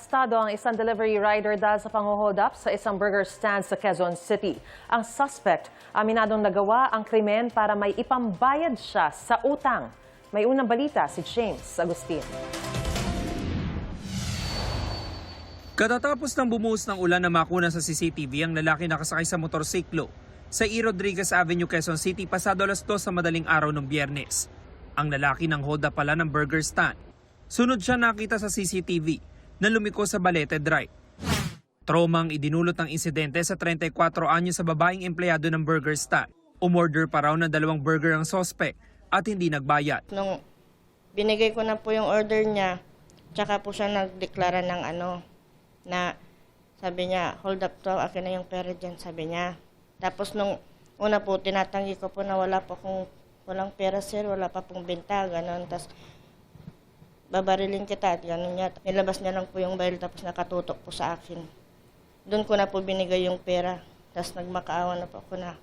Arestado ang isang delivery rider dahil sa pang-hold up sa isang burger stand sa Quezon City. Ang suspect, aminadong nagawa ang krimen para may ipambayad siya sa utang. May unang balita si James Agustin. Katatapos ng bumuhos ng ulan na makuna sa CCTV ang lalaki nakasakay sa motorsiklo sa E. Rodriguez Avenue, Quezon City pasado alas 2 sa madaling araw ng Biyernes. Ang lalaki ng hold up pala ng burger stand. Sunod siya nakita sa CCTV na lumiko sa Balete Drive. Traumang idinulot ng insidente sa 34 anyo sa babaeng empleyado ng burger stand. Umorder pa raw ng 2 burger ang suspect at hindi nagbayad. Nung binigay ko na po yung order niya, tsaka po siya nagdeklara ng na sabi niya, hold up to, akin na yung pera dyan, sabi niya. Tapos nung una po, tinatanggi ko po na walang pera sir, wala pa pong benta, gano'n. Tapos babarilin kita at gano'n niya. Nilabas niya lang po yung baril tapos nakatutok po sa akin. Doon ko na po binigay yung pera. Tapos nagmakaawa na po ako na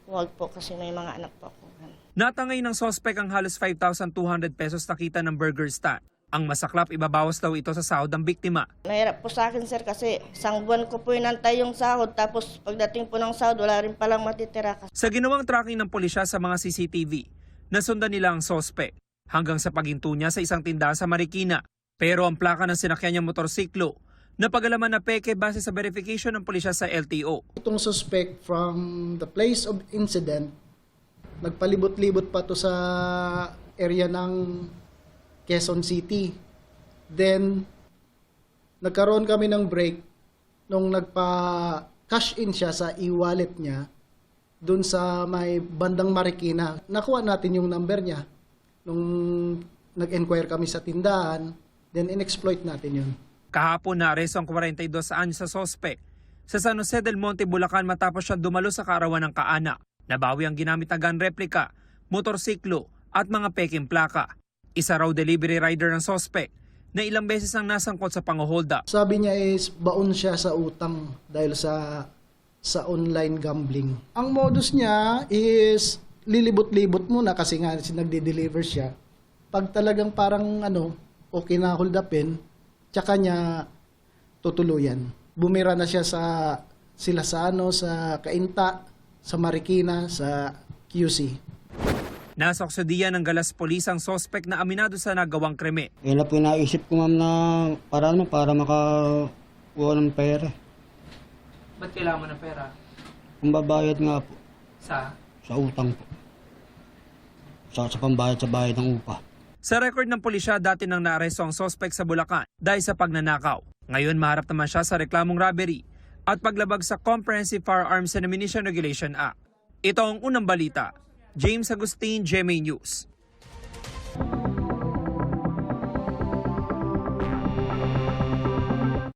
wag po kasi may mga anak po ako. Natangay ng suspect ang halos 5,200 pesos na kita ng burger stand. Ang masaklap, ibabawas daw ito sa sahod ng biktima. Nahirap po sa akin sir kasi isang buwan ko po inantay yung sahod tapos pagdating po ng sahod wala rin palang matitira. Sa ginawang tracking ng pulisya sa mga CCTV, nasundan nila ang suspect hanggang sa paghinto niya sa isang tindahan sa Marikina. Pero ang plaka ng sinakyan niyang motorsiklo, napagalaman na peke base sa verification ng pulisya sa LTO. Itong suspect from the place of incident, nagpalibot-libot pa to sa area ng Quezon City. Then, nagkaroon kami ng break nung nagpa-cash in siya sa e-wallet niya dun sa may bandang Marikina. Nakuha natin yung number niya. Nung nag-inquire kami sa tindahan, then in-exploit natin yun. Kahapon naaresto ang 42 anyos sa suspect sa San Jose del Monte, Bulacan matapos siya dumalo sa kaarawan ng Kaana. Nabawi ang ginamit na gun replica, motorsiklo at mga peking plaka. Isa raw delivery rider ng suspect na ilang beses ang nasangkot sa pang-hold up. Sabi niya is baon siya sa utang dahil sa online gambling. Ang modus niya is lilibot-libot muna kasi nga nagde-deliver siya. Pag talagang parang okay na hold upin, tsaka niya tutuluyan. Bumira na siya sa Cainta, sa Marikina, sa QC. Nasa kusodiya ng Galas Police ang suspect na aminado sa nagawang krimen. Yan na po naisip ko ma'am na para makakuha ng pera. Ba't kailangan mo ng pera? Kung babayad nga po. Sa utang po. Sa pambayad sa bayad ng upa. Sa record ng pulisya, dati nang naaresto ang suspect sa Bulacan dahil sa pagnanakaw. Ngayon maharap naman siya sa reklamong robbery at paglabag sa Comprehensive Firearms and Ammunition Regulation Act. Ito ang unang balita. James Agustin, GMA News.